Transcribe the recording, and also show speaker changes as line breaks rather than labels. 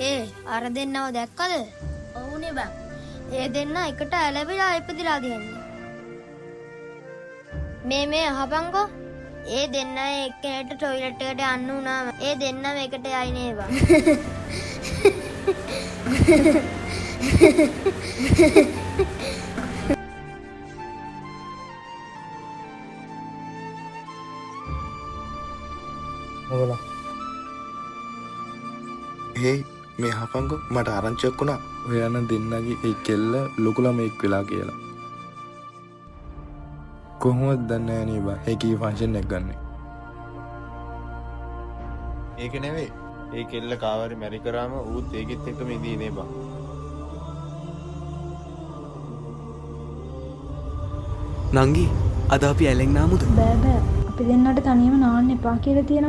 අර දෙන්නව දැක්කද? ඔව්නේ බං. ඒ දෙන්න එකට ඇලවිලා ඉපදිලා දියන්නේ. මේ අහපන්කෝ. ඒ දෙන්න එක්කෙනෙක්ට টয়ලට් එකට යන්න උනාම ඒ දෙන්නම එකට යයි නේ බං.
ඔවලා.
මේ අහපන්කෝ මට ආරංචියක් වුණා.
ඔය යන දෙන්නගේ ඒ කෙල්ල ලොකු ළමෙක් වෙලා කියලා. කොහොමද දන්නේ නේ බං? ඒකේ ෆන්ක්ෂන් එක ගන්න.
ඒක නෙවෙයි. ඒ කෙල්ල කාවරි මැරි කරාම ඌත් ඒකෙත් එක්කම ඉදී නේ බං.
නංගි අද අපි ඇලෙන් නාමුද?
බෑ අපි දෙන්නට තනියම නාන්න එපා කියලා තියෙනවා.